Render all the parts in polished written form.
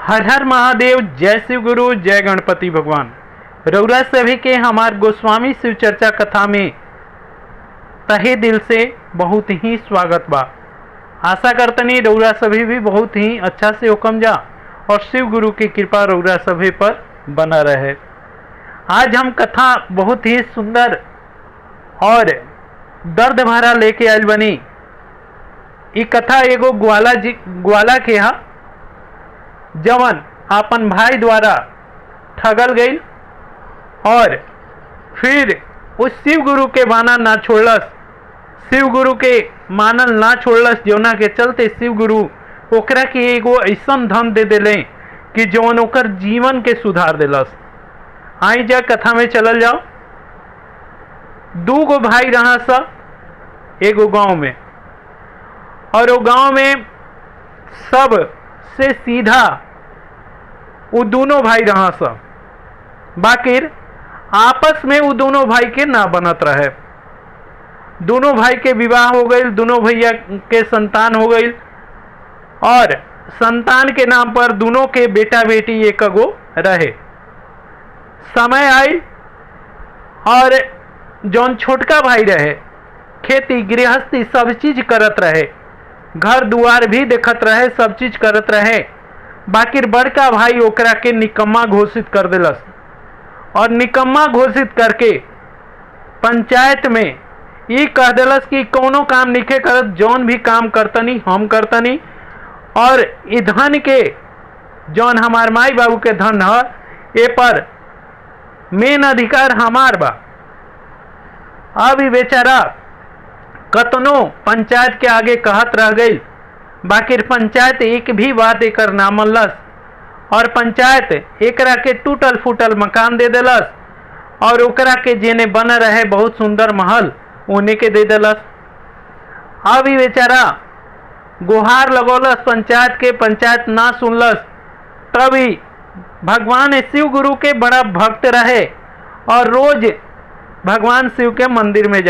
हर हर महादेव। जय शिव गुरु, जय गणपति भगवान। रउरा सभी के हमार गोस्वामी शिव चर्चा कथा में तहे दिल से बहुत ही स्वागत बा। आशा करतनी रउरा सभी भी बहुत ही अच्छा से हुक्म जा और शिव गुरु की कृपा रउरा सभी पर बना रहे। आज हम कथा बहुत ही सुंदर और दर्द भरा लेके आयल बनी। ई कथा एगो ग्वाला के हा जवन आपन भाई द्वारा ठगल गई और फिर उस शिव गुरु के माना ना छोड़लस, शिव गुरु के मानल ना छोड़लस, जौना के चलते शिव गुरु ओकरा के एगो ऐसन धन दे देले कि जौन ओकर जीवन के सुधार देलस। आई जा कथा में चलल जाओ। दू गो भाई रहा सा एगो गांव में, और वो गांव में सब से सीधा वो दोनों भाई रहा सा, बाकिर आपस में वो दोनों भाई के ना बनत रहे। दोनों भाई के विवाह हो गई, दोनों भैया के संतान हो गई और संतान के नाम पर दोनों के बेटा बेटी एक गो रहे। समय आई और जौन छोटका भाई रहे खेती गृहस्थी सब चीज करत रहे, घर दुआर भी देखत रहे, सब चीज करत रहे। बाकी बड़का भाई ओकरा के निकम्मा घोषित कर देलस और निकम्मा घोषित करके पंचायत में ये कह देलस कि कोनो काम निखे करत, जौन भी काम करतनी हम करतनी और ई धन के जौन हमार माई बाबू के धन है ए पर मेन अधिकार हमार बा। अब ई बेचारा कतनो पंचायत के आगे कहत रह गई, बाकी पंचायत एक भी बात एकर ना मनलस और पंचायत एकरा के टूटल फूटल मकान दे देलस और ओकरा के जेने बन रहे बहुत सुंदर महल उन्हें के दे देलस। अब ई बेचारा गुहार लगौलस पंचायत के, पंचायत ना सुनलस। तभी भगवान शिव गुरु के बड़ा भक्त रहे और रोज भगवान शिव के मंदिर में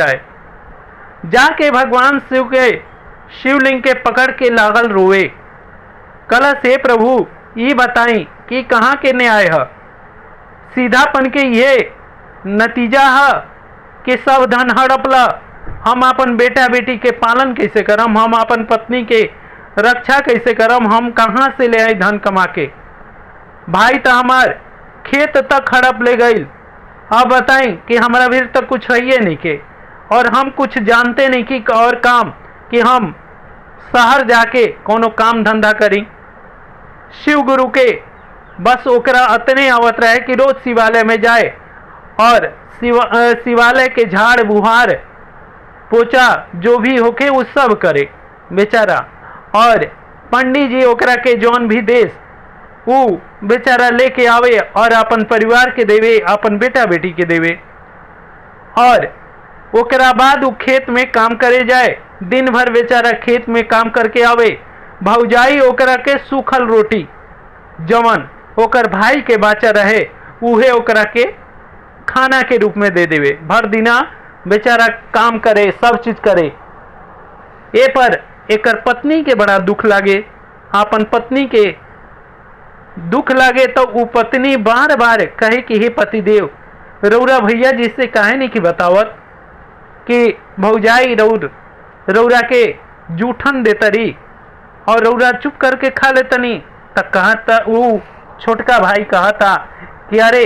जाके भगवान शिव के शिवलिंग के पकड़ के लागल रोए। कलश हे प्रभु ये बताई कि कहाँ के न्याय है, सीधापन के ये नतीजा है कि सब धन हड़पला, हम अपन बेटा बेटी के पालन कैसे करम, हम अपन पत्नी के रक्षा कैसे करम, हम कहाँ से ले आई धन कमा के। भाई तो हमार खेत तक हड़प ले गई, अब बताई कि हमारा भी तक कुछ है नहीं के और हम कुछ जानते नहीं कि और काम कि हम शहर जाके कोनो काम धंधा करी। शिव गुरु के बस ओकरा अतने आवत रहे कि रोज शिवालय में जाए और शिवालय के झाड़ बुहार पोछा जो भी होके वो सब करे बेचारा। और पंडित जी ओकरा के जौन भी देश वो बेचारा लेके आवे और अपन परिवार के देवे, अपन बेटा बेटी के देवे। और ओकरा बाद वो खेत में काम करे जाए, दिन भर बेचारा खेत में काम करके आवे। भौजाई ओकरा के सूखल रोटी जवन ओकर भाई के बाचा रहे उहे ओकरा के खाना के रूप में दे देवे। भर दिना बेचारा काम करे, सब चीज करे। ए पर एकर पत्नी के बड़ा दुख लागे, अपन पत्नी के दुख लागे तो वो पत्नी बार बार कहे कि हे पतिदेव रौरा भैया जी से काहे नहीं कि बतावत कि भौजाई रौरा के जूठन देतरी और रौरा चुप करके खा लेतनी। तक कहता वो छोटका भाई कहता कि अरे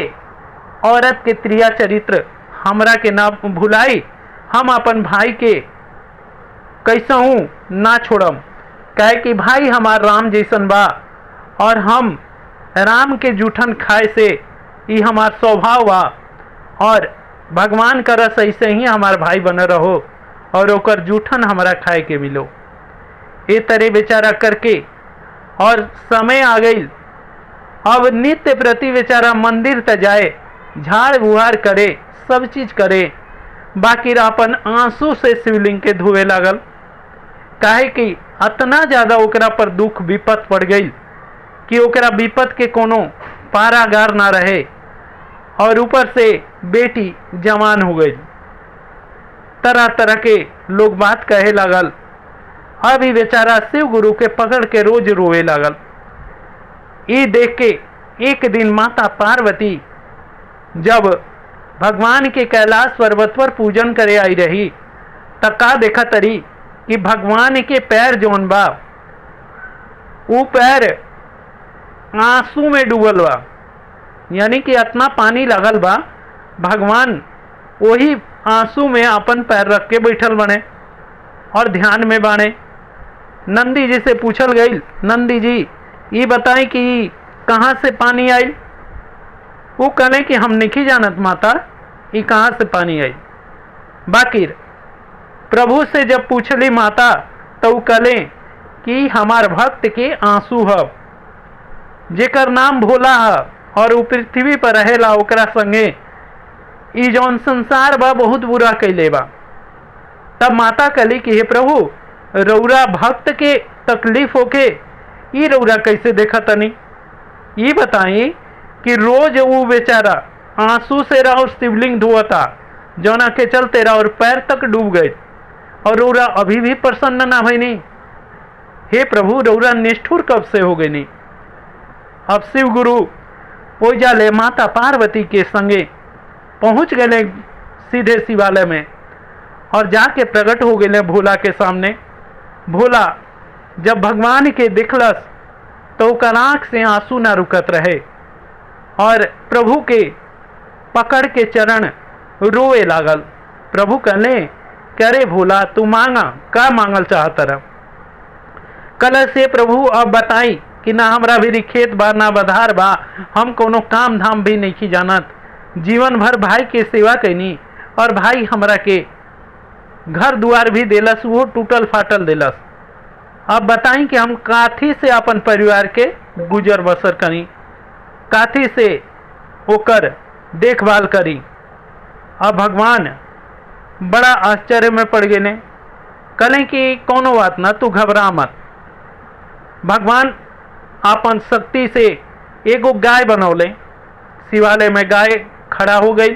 औरत के त्रिया चरित्र हमरा के ना भुलाई, हम अपन भाई के कैसा हूँ ना छोड़म, कहे कि भाई हमार राम जैसन बा और हम राम के जूठन खाए से ये हमार स्वभाव बा और भगवान करस ऐसे ही हमार भाई बन रहो और ओकर जूठन हमारा खाए के मिलो। ए तरह बेचारा करके और समय आ गई। अब नित्य प्रति बेचारा मंदिर त जाए, झाड़ बुहार करे, सब चीज करे, बाकी अपन आंसू से शिवलिंग के धोवे लागल। काहे कि इतना ज्यादा ओकरा पर दुख विपत पड़ गई कि ओकरा विपत के कोनो पारागार ना रहे और ऊपर से बेटी जवान हो गई। तरह तरह के लोग बात कहे लागल। अभी बेचारा शिव गुरु के पकड़ के रोज रोए लागल। ये देख के एक दिन माता पार्वती जब भगवान के कैलाश पर्वत पर पूजन करे आई रही, तब का देखा तरी कि भगवान के पैर जौन बा वो पैर आंसू में डूबल बा, यानी कि इतना पानी लगल बा, भगवान वही आंसू में अपन पैर रख के बैठल बने और ध्यान में बाणे। नंदी जी से पूछल गई, नंदी जी ये बताएं कि कहाँ से पानी आई? वो कहले कि हम नहीं जानत माता ये कहाँ से पानी आई। बाकी प्रभु से जब पूछली माता तो वो कहले कि हमार भक्त के आंसू है, जेकर नाम भोला है और वो पृथ्वी पर रहेला, ओकरा संगे ई जौन संसार बा बहुत बुरा कैले बा। तब माता कहली कि हे प्रभु, रौरा भक्त के तकलीफ होके ये रौरा कैसे देखा तनी? ये बताई कि रोज वो बेचारा आंसू से रहा और शिवलिंग धोता, जौना के चलते रहा और पैर तक डूब गए, और रौरा अभी भी प्रसन्न ना भई नहीं। हे प्रभु, रौरा निष्ठुर कब से हो गई नहीं? अब शिव गुरु ओइजा ले माता पार्वती के संगे पहुंच गए सीधे शिवालय में और जाके प्रकट हो गए भोला के सामने। भोला जब भगवान के दिखलस तो ओकर आंख से आंसू ना रुकत रहे और प्रभु के पकड़ के चरण रोए लागल। प्रभु कहले कि अरे भोला, तू मांगा, का मांगल चाहत रह? कल से प्रभु अब बताई कि ना हमरा भी खेत बा ना बधार बा, हम कोनो काम धाम भी नहीं जानत, जीवन भर भाई के सेवा कैनी और भाई हमरा के घर दुआर भी देलस, वो टूटल फाटल देलस। अब बताई कि हम काथी से अपन परिवार के गुजर बसर करी, काथी से ओकर देखभाल करी। अब भगवान बड़ा आश्चर्य में पड़ गए, कहले कि कोनो बात ना, तू घबरा मत। भगवान अपन शक्ति से एगो गाय बनौले, शिवालय में गाय खड़ा हो गई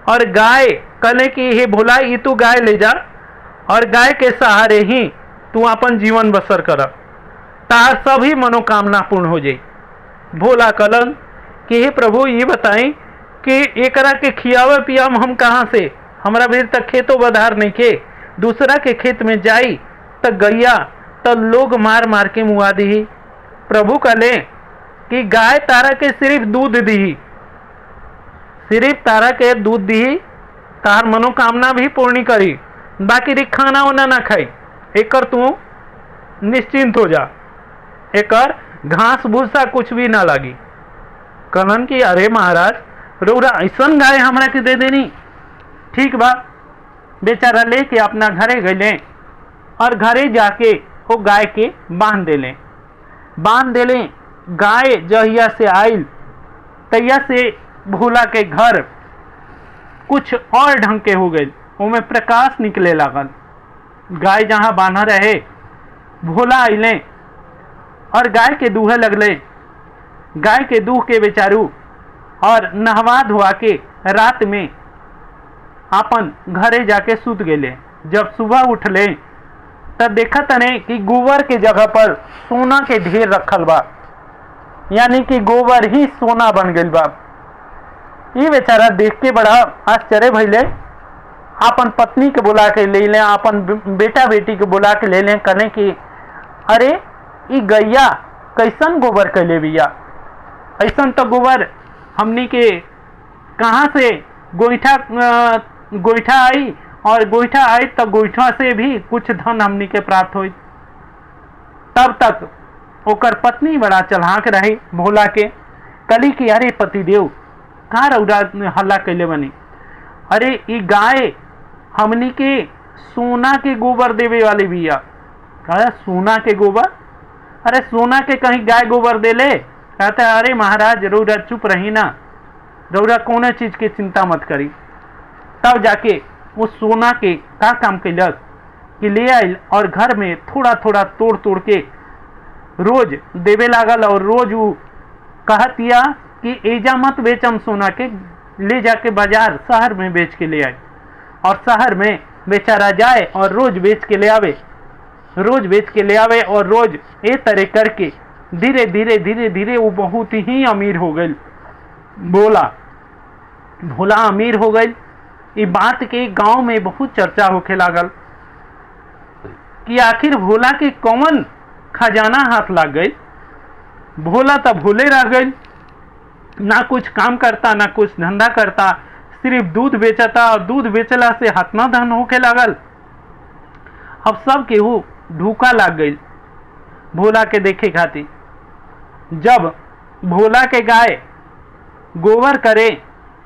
और गाय कहले कि हे भोला, ये तू गाय ले जा और गाय के सहारे ही तू अपन जीवन बसर कर, तार सभी मनोकामना पूर्ण हो जाई। भोला कहलन कि हे प्रभु, ये बताएं कि एकरा के खियावे पियाम हम कहाँ से? हमरा भीर तक खेतो बधार नहीं के, दूसरा के खेत में जाई तक गैया तो लोग मार मार के मुआ दी। प्रभु कहले कि गाय तारा के सिर्फ दूध दी, सिर्फ तारा के दूध दी, तार मनोकामना भी पूर्ण करी, बाकी खाना वाना ना खाई, एकर तू निश्चिंत हो जा, एकर घास भूसा कुछ भी ना लगी। कहलन कि अरे महाराज, रौरा ऐसन गाय हमरा के दे देनी? ठीक बा। बेचारा लेके अपना घरे गए और घरे जाके वो गाय के बांध देले। गाय जहिया से आयल तैया से भोला के घर कुछ और ढंग के हो गए, उनमें प्रकाश निकले लागल। गाय जहाँ बांधा रहे, भोला आइले और गाय के दूहे लगले। गाय के दूह के बेचारू और नहवा धोआ के रात में अपन घरे जाके सूत गए। जब सुबह उठले तब देखा तने कि गोबर के जगह पर सोना के ढेर रखल बा, यानी कि गोबर ही सोना बन गई बा। ये बेचारा देख के बड़ा आश्चर्य भइले, अपन पत्नी के बुला के ले लें, अपन बेटा बेटी के बुला के ले लें, कहने कि अरे ये गैया कैसन गोबर कैले बिया? ऐसन तो गोबर हमनी के कहाँ से गोईठा आई, और गोईठा आई तो गोईठा से भी कुछ धन हमनी के प्राप्त हुई। तब तक ओकर पत्नी बड़ा चलाक रही भोला के, कली कि अरे पतिदेव, कहाँ रौरा हल्ला कैले बनी? अरे ये गाय हमनी के सोना के गोबर देवे वाली बिया। कहा सोना के गोबर? अरे सोना के कहीं गाय गोबर दे ले? कहते अरे महाराज, रौरा चुप रही ना, रौरा कौन चीज की चिंता मत करी। तब जाके वो सोना के का काम कैलक कि ले आयल और घर में थोड़ा थोड़ा तोड़ तोड़ के रोज देवे लागल, और रोज वो कहतिया कि एजा मत बेचम सोना के, ले जाके बाजार शहर में बेच के ले आए। और शहर में बेचारा जाए और रोज बेच के ले आवे, रोज बेच के ले आवे, और रोज ए तरह करके धीरे धीरे धीरे धीरे वो बहुत ही अमीर हो गई। भोला अमीर हो गई। ये बात के गांव में बहुत चर्चा होखे लागल कि आखिर भोला के कौन खजाना हाथ लग गई। भोला तो भूले रह गई, ना कुछ काम करता ना कुछ धंधा करता, सिर्फ दूध बेचता और दूध बेचला से हाथना धन होके लागल। अब सब केहू ढूका लग गई भोला के देखे खातिर। जब भोला के गाय गोबर करे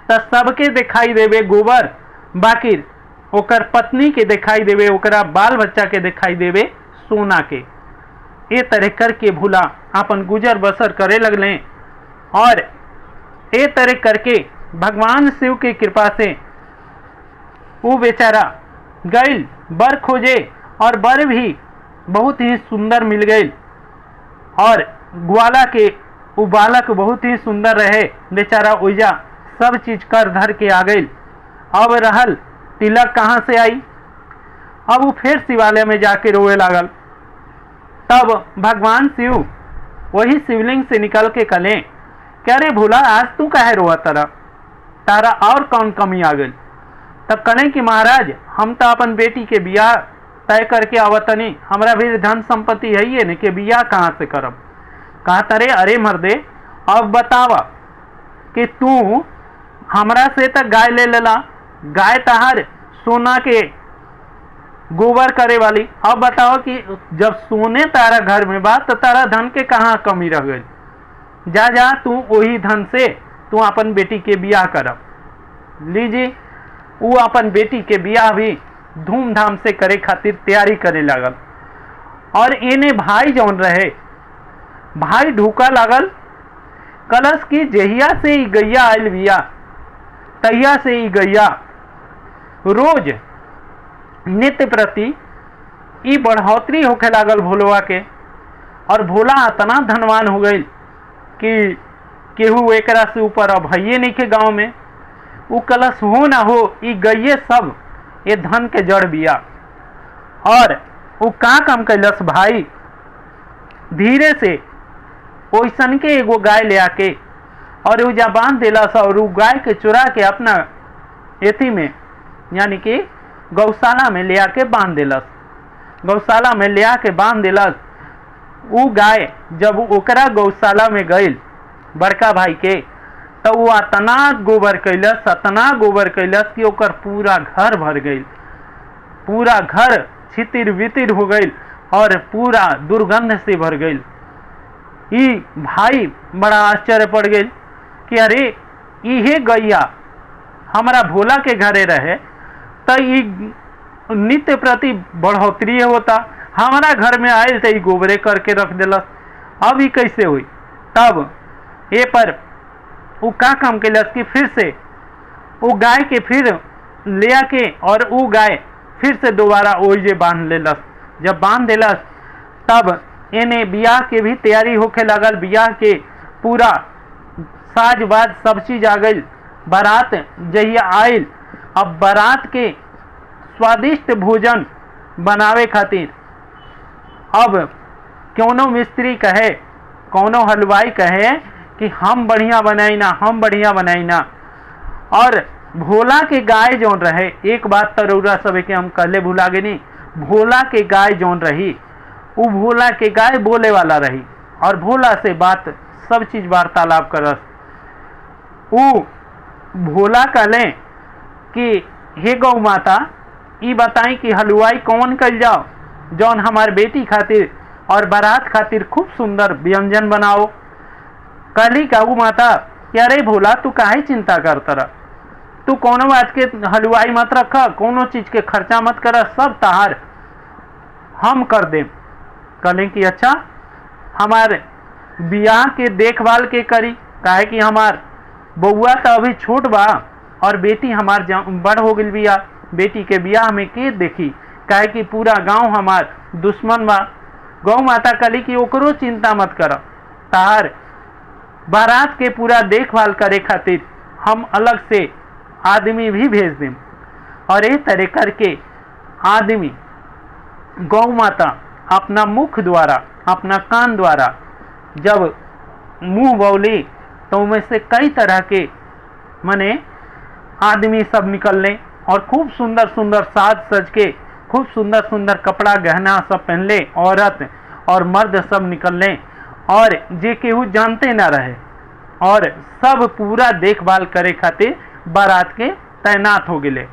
तो सबके दिखाई देवे गोबर, बाकी ओकर पत्नी के दिखाई देवे, ओकरा बाल बच्चा के दिखाई देवे सोना के। ये तरह करके भोला अपन गुजर बसर करे लगले और ये तरह करके भगवान शिव की कृपा से वो बेचारा गई बर खोजे और बर भी बहुत ही सुंदर मिल गई और ग्वाला के वो बालक बहुत ही सुंदर रहे। बेचारा ओइजा सब चीज कर धर के आ गई। अब रहल तिलक कहाँ से आई। अब वो फिर शिवालय में जाके रोए लागल। तब भगवान शिव वही शिवलिंग से निकल के कले, क्या रे भोला आज तू काहे रोआ तारा और कौन कमी आ गई। तब कहे कि महाराज हम तो अपन बेटी के बियाह तय करके आवतनी, हमरा भी धन संपत्ति है ये न कि बियाह कहाँ से करब। कहा तरे अरे मर्दे अब बतावा कि तू हमरा से तक गाय ले लेला, गाय तहार सोना के गोबर करे वाली। अब बताओ कि जब सोने तारा घर में बात तो तारा धन के कहाँ कमी रह गई। जा जा तू वही धन से तू अपन बेटी के बियाह करब। लीजिए वो अपन बेटी के बियाह भी धूमधाम से करे खातिर तैयारी करे लागल। और इन्हें भाई जौन रहे भाई ढूका लागल कलश की जहिया से ही गैया आयल बिया तहिया से ही गैया रोज नित्य प्रति ई बढ़ोतरी होके लागल भोलवा के। और भोला इतना धनवान हो गई कि केहू एकरा से ऊपर अब है नहीं के गांव में। वो कलश हो ना हो ई गैये सब ये धन के जड़ बिया। और वो का काम कैलस भाई धीरे से ओइसन के एगो गाय ले आके और वो जा बांध दिलस और वो गाय के चुरा के अपना एथी में यानी कि गौशाला में ले आके बांध दिलस। गौशाला में ले आके बांध दिलस। वो गाय जब ओकरा गौशाला में गई बड़का भाई के तो वो अतना गोबर कैलस कि ओकर पूरा घर भर गई। पूरा घर छितिर बितिर हो गई और पूरा दुर्गंध से भर गई। ई भाई बड़ा आश्चर्य पड़ गई कि अरे इहे गैया हमारा भोला के घरे रहे तो ई नित्य प्रति बढ़ोतरी होता, हमारा घर में आयल तो ई गोबरे करके रख दिलस। अब ई कैसे हुई। तब ये पर वो का काम कैलस कि फिर से वो गाय के फिर ले आके और वो गाय फिर से दोबारा ओइजे बांध लेलस। जब बांध दिलस तब इन्हें बियाह के भी तैयारी होके लगल। बियाह के पूरा साज बाज सब चीज आ गई। बारात जहिया आयल अब बारात के स्वादिष्ट भोजन बनावे खातिर अब कौनो मिस्त्री कहे कौनो हलवाई कहे कि हम बढ़िया बनाई ना। और भोला के गाय जौन रहे एक बात तो रउरा सब के हम कहले भुला गए नहीं, भोला के गाय जौन रही वो भोला के गाय बोले वाला रही और भोला से बात सब चीज वार्तालाप करस। वो भोला कहले कि हे गौ माता ई बताई कि हलवाई कौन कल जाओ जौन हमार बेटी खातिर और बारात खातिर खूब सुंदर व्यंजन बनाओ। कहली गौ माता क्या रे भोला तू काहे चिंता करता रह, तू कोनो बात के हलवाई मत रखा, कोनो चीज के खर्चा मत कर, सब तहार हम कर दे। कहले कि अच्छा हमारे बियाह के देखभाल के करी, काहे कि हमार बउआ तो अभी छोट बा और बेटी हमार बड़ हो गई बिया, बेटी के बियाह में के देखी, काहे कि पूरा गांव हमार दुश्मन बा। गौ माता कहली कि ओकरो चिंता मत कर, तार बारात के पूरा देखभाल करे खातिर हम अलग से आदमी भी भेज दें। और ये तरह करके आदमी गौ माता अपना मुख द्वारा अपना कान द्वारा जब मुंह बौली तो उनमें से कई तरह के माने आदमी सब निकलने और खूब सुंदर सुंदर साज सज के, खूब सुंदर सुंदर कपड़ा गहना सब पहनले, औरत और मर्द सब निकलने और जे केहू जानते ना रहे और सब पूरा देखभाल करे खातिर बारात के तैनात हो गए।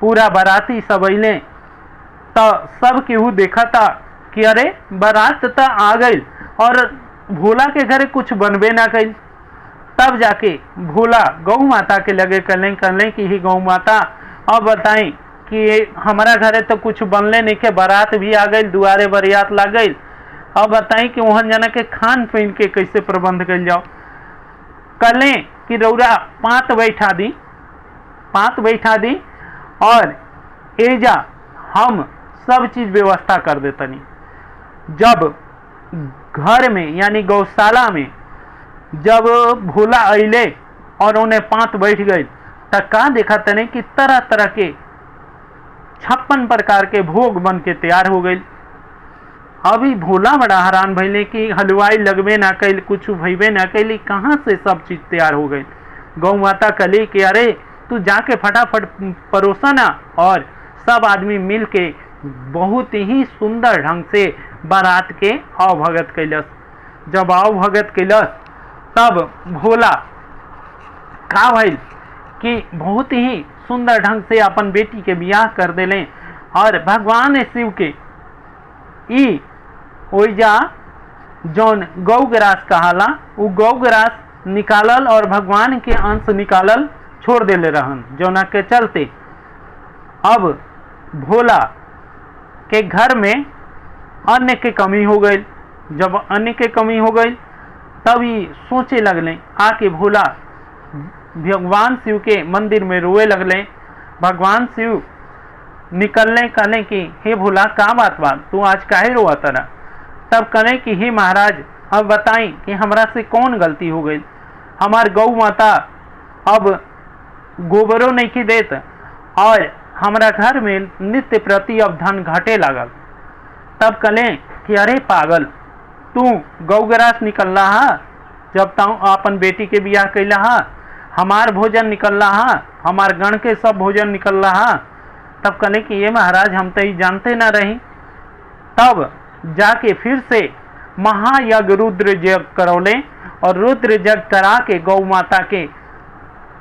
पूरा बाराती सब अइले तो सब केहू देखा था कि अरे बारात तो आ गई और भोला के घरे कुछ बनबे ना कई। तब जाके भोला गौ माता के लगे कहलें कि ही गौ माता अब बताई कि हमारा घरे तो कुछ बनले नहीं के, बारात भी आ गई, दुआरे बरियात लग गई, अब बताई कि वहाँ जाना के खान पीन के कैसे प्रबंध कर जाओ। कहलें कि रौरा पात बैठा दी और एजा हम सब चीज व्यवस्था कर देतनी। जब घर में यानी गौशाला में जब भोला अइले और उन्हें पात बैठ गई तो का देखा तने कि तरह तरह के 56 प्रकार के भोग बन के तैयार हो गई। अभी भोला बड़ा हैरान भइले कि हलवाई लगबे ना कैल, कुछ भइबे ना कैली, कहाँ से सब चीज तैयार हो गई। गौ माता कहली कि अरे तू जाके फटाफट परोसना और सब आदमी मिल के बहुत ही सुंदर ढंग से बारात के आवभगत कैलस। जब आवभगत कैलस तब भोला का भइल कि बहुत ही सुंदर ढंग से अपन बेटी के बियाह कर देले और भगवान शिव के ई ओइजा जौन गौग्रास कहाला उ गौग्रास निकालल और भगवान के अंश निकालल छोड़ देले रहन, जौना के चलते अब भोला के घर में अन्न के कमी हो गई। जब अन्न के कमी हो गई तब ये सोचे लगले, आके भोला भगवान शिव के मंदिर में रोए लगले। भगवान शिव निकलने कहले कि हे भोला का बात तू आज काहे रोआ तरा। तब कहले कि हे महाराज अब बताई कि हमरा से कौन गलती हो गई, हमार गौ माता अब गोबरों नहीं की देत और हमारा घर में नित्य प्रति अब धन घटे लागल। तब कहले कि अरे पागल तू गौग्रास निकल रहा जब तू अपन बेटी के बियाह कैला हा, हमार भोजन निकल रहा, हमार गण के सब भोजन निकल रहा। तब कहले कि ये महाराज हम तो जानते ना रही। तब जाके फिर से महायज्ञ रुद्र यज्ञ करौले और रुद्र यज्ञ करा के गौ माता के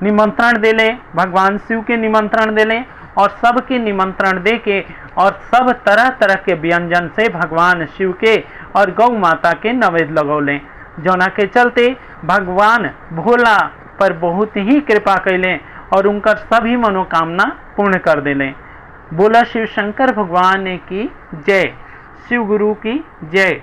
निमंत्रण देले, भगवान शिव के निमंत्रण देले और सबके निमंत्रण दे के और सब तरह तरह के व्यंजन से भगवान शिव के और गौ माता के नैवेद्य लगौले, जौना के चलते भगवान भोला पर बहुत ही कृपा कैले और उनकर सभी मनोकामना पूर्ण कर देले। बोला शिव शंकर भगवान की जय, शिव गुरु की जय।